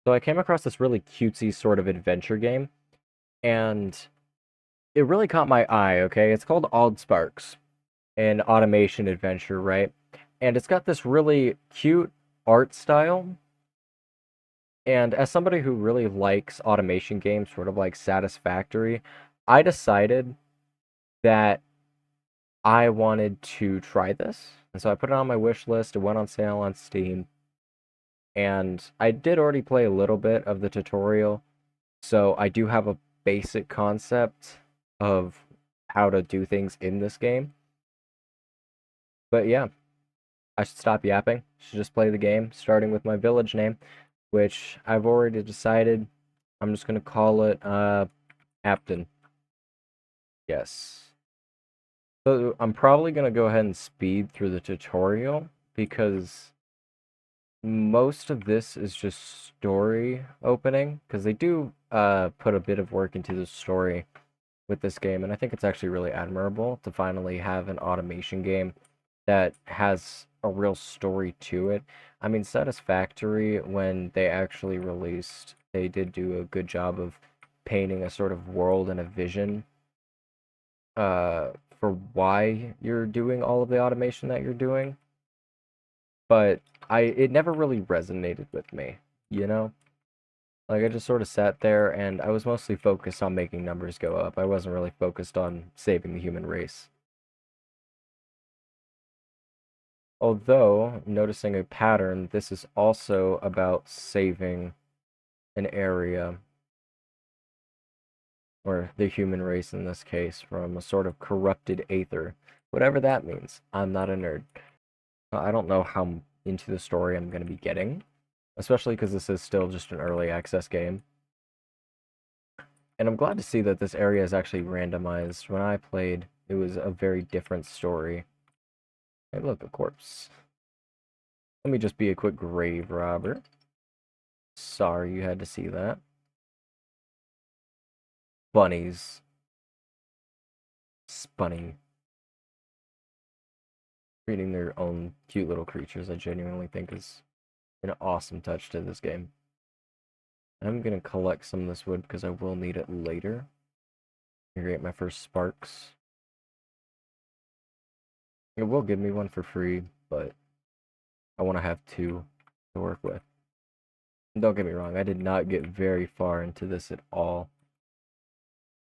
So I came across this really cutesy sort of adventure game, and it really caught my eye, okay? It's called Oddsparks, an automation adventure, right? And it's got this really cute art style. And as somebody who really likes automation games, sort of like Satisfactory, I decided that I wanted to try this. And so I put it on my wish list. It went on sale on Steam. And I did already play a little bit of the tutorial. So I do have a basic concept of how to do things in this game. But yeah, I should stop yapping. Should just play the game, starting with my village name, which I've already decided. I'm just gonna call it Captain. Yes. So I'm probably gonna go ahead and speed through the tutorial because most of this is just story opening because they do put a bit of work into the story with this game, and I think it's actually really admirable to finally have an automation game that has a real story to it. I mean, Satisfactory, when they actually released, they did do a good job of painting a sort of world and a vision for why you're doing all of the automation that you're doing. But it never really resonated with me, you know? Like, I just sort of sat there and I was mostly focused on making numbers go up. I wasn't really focused on saving the human race. Although, noticing a pattern, this is also about saving an area, or the human race in this case, from a sort of corrupted aether. Whatever that means. I'm not a nerd. I don't know how into the story I'm going to be getting, especially because this is still just an early access game. And I'm glad to see that this area is actually randomized. When I played, it was a very different story. Hey, look, a corpse. Let me just be a quick grave robber. Sorry you had to see that. Bunnies. Spunny. Creating their own cute little creatures, I genuinely think is an awesome touch to this game. I'm gonna collect some of this wood because I will need it later. Create my first sparks. It will give me one for free, but I want to have two to work with. Don't get me wrong, I did not get very far into this at all.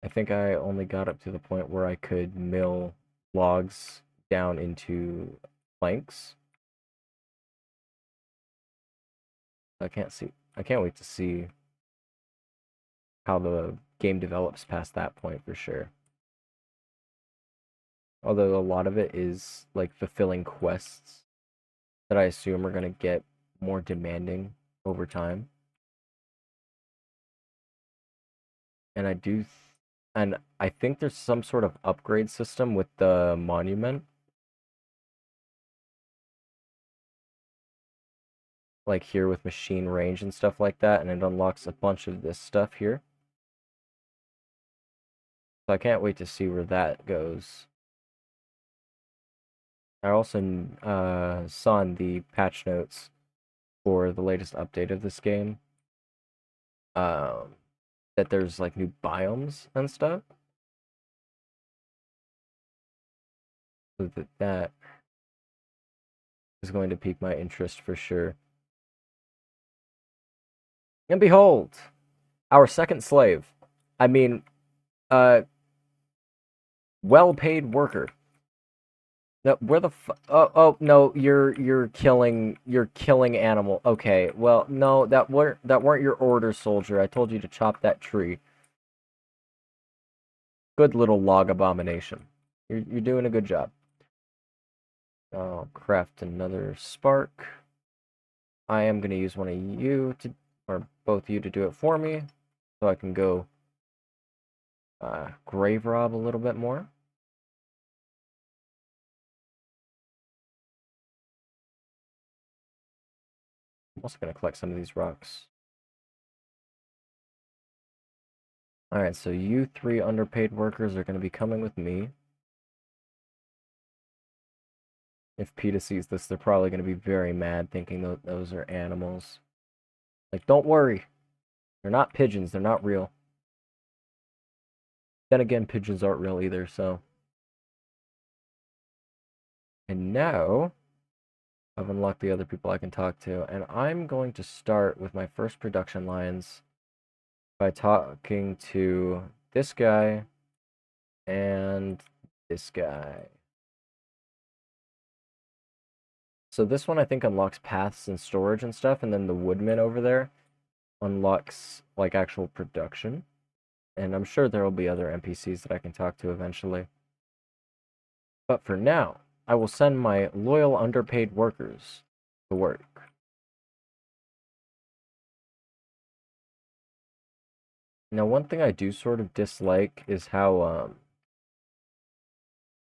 I think I only got up to the point where I could mill logs down into planks. I can't wait to see how the game develops past that point for sure. Although a lot of it is like fulfilling quests that I assume are going to get more demanding over time. And and I think there's some sort of upgrade system with the monument. Like here with machine range and stuff like that, and it unlocks a bunch of this stuff here. So I can't wait to see where that goes. I also saw in the patch notes for the latest update of this game that there's like new biomes and stuff. So that is going to pique my interest for sure. And behold, our second slave. I mean, well-paid worker. No, where the oh no, you're killing animal. Okay, well no, that weren't your orders, soldier. I told you to chop that tree. Good little log abomination. You're doing a good job. I'll craft another spark. I am gonna use one of you to, or both of you to do it for me, so I can go grave rob a little bit more. I'm also gonna collect some of these rocks. Alright, so you three underpaid workers are gonna be coming with me. If PETA sees this, they're probably going to be very mad, thinking that those are animals. Like, don't worry. They're not pigeons. They're not real. Then again, pigeons aren't real either, so. And now, I've unlocked the other people I can talk to, and I'm going to start with my first production lines by talking to this guy and this guy. So this one I think unlocks paths and storage and stuff, and then the woodman over there unlocks like actual production. And I'm sure there will be other NPCs that I can talk to eventually. But for now, I will send my loyal underpaid workers to work. Now, one thing I do sort of dislike is how,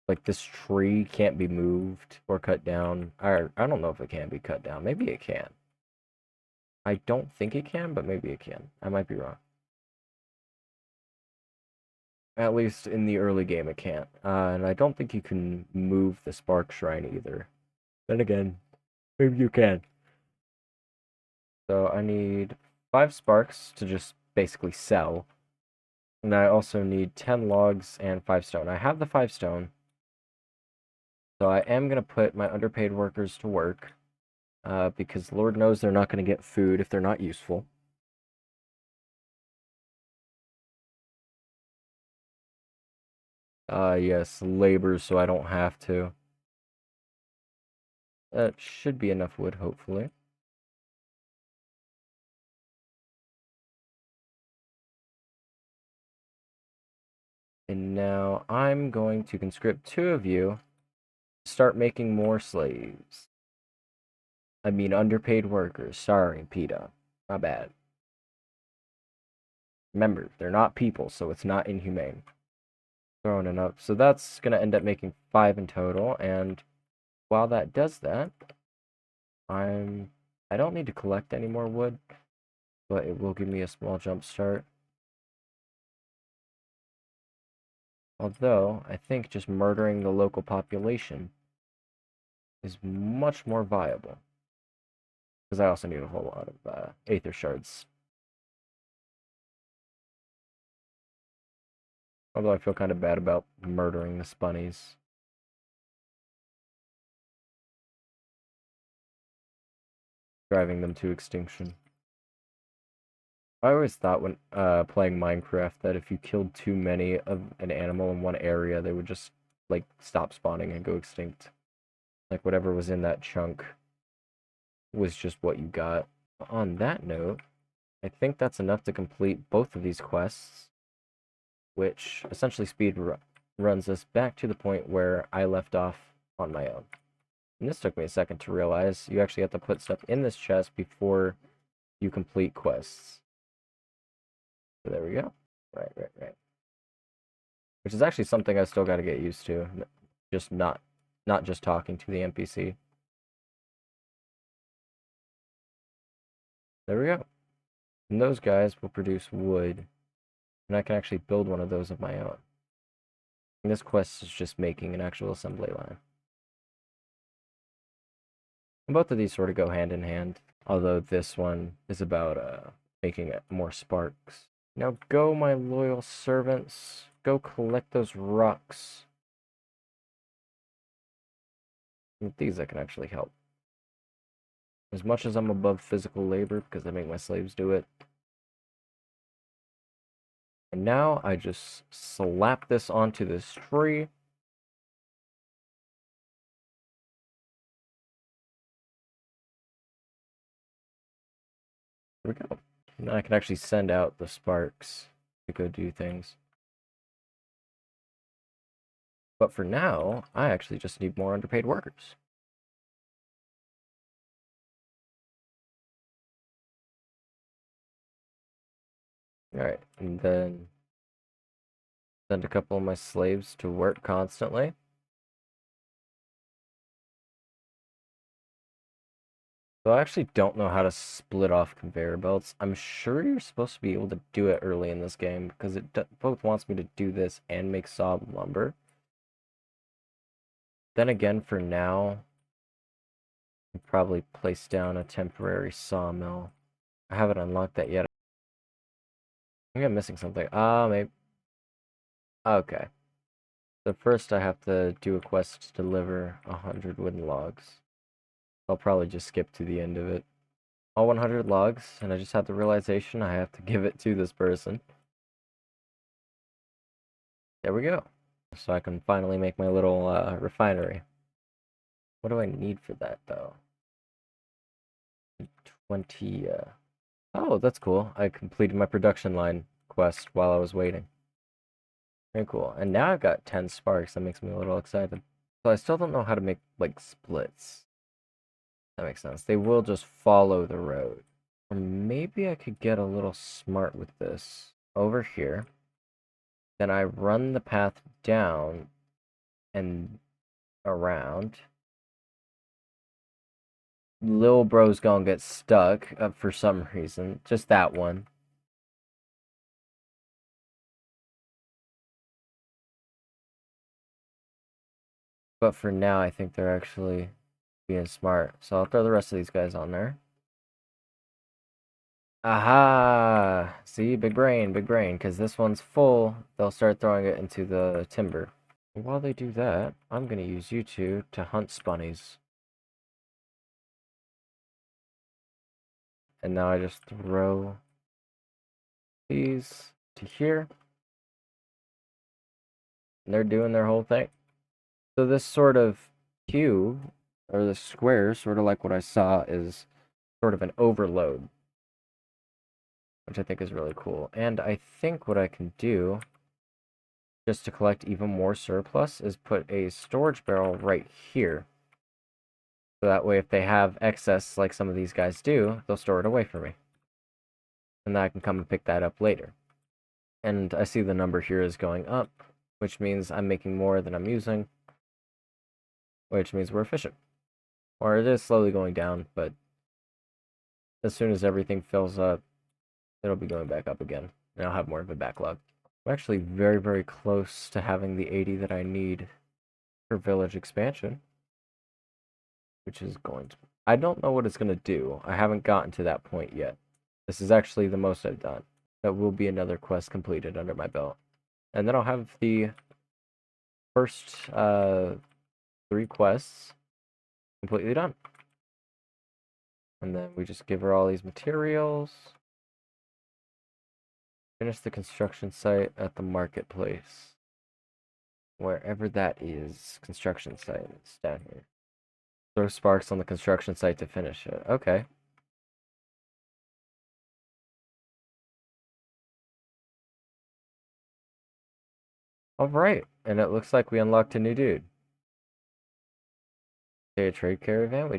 like, this tree can't be moved or cut down. I don't know if it can be cut down. Maybe it can. I don't think it can, but maybe it can. I might be wrong. At least in the early game, it can't. And I don't think you can move the Spark Shrine either. Then again, maybe you can. So I need 5 sparks to just basically sell. And I also need 10 logs and 5 stone. I have the 5 stone. So I am going to put my underpaid workers to work. Because Lord knows they're not going to get food if they're not useful. Yes, labor so I don't have to. That should be enough wood, hopefully. And now I'm going to conscript 2 of you to start making more slaves. I mean underpaid workers. Sorry, PETA. My bad. Remember, they're not people, so it's not inhumane. Throwing it up. So that's going to end up making 5 in total, and while that does that, I don't need to collect any more wood, but it will give me a small jump start. Although, I think just murdering the local population is much more viable. Because I also need a whole lot of Aether Shards. Although I feel kind of bad about murdering the Spunnies. Driving them to extinction. I always thought when playing Minecraft that if you killed too many of an animal in one area, they would just like stop spawning and go extinct. Like whatever was in that chunk was just what you got. On that note, I think that's enough to complete both of these quests, which essentially runs us back to the point where I left off on my own. And this took me a second to realize you actually have to put stuff in this chest before you complete quests. So there we go. Right. Which is actually something I still got to get used to. Just not just talking to the NPC. There we go. And those guys will produce wood. And I can actually build one of those of my own. And this quest is just making an actual assembly line. And both of these sort of go hand in hand. Although this one is about making more sparks. Now go, my loyal servants. Go collect those rocks. With these I can actually help. As much as I'm above physical labor, because I make my slaves do it. And now I just slap this onto this tree. There we go. And I can actually send out the sparks to go do things. But for now, I actually just need more underpaid workers. Alright, and then send a couple of my slaves to work constantly. So I actually don't know how to split off conveyor belts. I'm sure you're supposed to be able to do it early in this game, because it both wants me to do this and make sawed lumber. Then again, for now, I'll probably place down a temporary sawmill. I haven't unlocked that yet. I think I'm missing something. Maybe. Okay. So first I have to do a quest to deliver 100 wooden logs. I'll probably just skip to the end of it. All 100 logs, and I just had the realization I have to give it to this person. There we go. So I can finally make my little refinery. What do I need for that, though? 20, Oh, that's cool. I completed my production line quest while I was waiting. Very cool. And now I've got 10 sparks. That makes me a little excited. So I still don't know how to make, like, splits. That makes sense. They will just follow the road. Or maybe I could get a little smart with this. Over here. Then I run the path down and around. Lil bro's gonna get stuck for some reason. Just that one. But for now, I think they're actually being smart. So I'll throw the rest of these guys on there. Aha! See, big brain, because this one's full, they'll start throwing it into the timber. While they do that, I'm going to use you two to hunt spunnies. And now I just throw these to here. And they're doing their whole thing. So this sort of cube, or the square, sort of like what I saw, is sort of an overload. Which I think is really cool. And I think what I can do, just to collect even more surplus, is put a storage barrel right here. So that way if they have excess, like some of these guys do, they'll store it away for me. And then I can come and pick that up later. And I see the number here is going up, which means I'm making more than I'm using, which means we're efficient. Or it is slowly going down, but as soon as everything fills up, it'll be going back up again, and I'll have more of a backlog. I'm actually very, very close to having the 80 that I need for village expansion, which is going to... I don't know what it's going to do. I haven't gotten to that point yet. This is actually the most I've done. That will be another quest completed under my belt. And then I'll have the first 3 quests completely done. And then we just give her all these materials. Finish the construction site at the marketplace. Wherever that is, construction site, it's down here. Throw sparks on the construction site to finish it. Okay. Alright, and it looks like we unlocked a new dude. A trade caravan,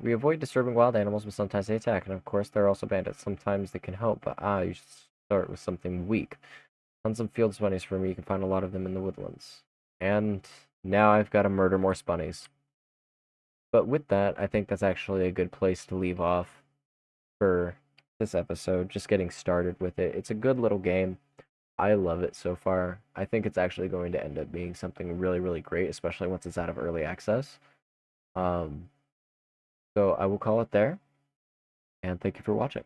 we avoid disturbing wild animals, but sometimes they attack, and of course there are also bandits. Sometimes they can help, but you should start with something weak. Hunt some field spunnies for me, you can find a lot of them in the woodlands. And now I've got to murder more spunnies. But with that, I think that's actually a good place to leave off for this episode, just getting started with it. It's a good little game. I love it so far. I think it's actually going to end up being something really, really great, especially once it's out of early access. So I will call it there, and thank you for watching.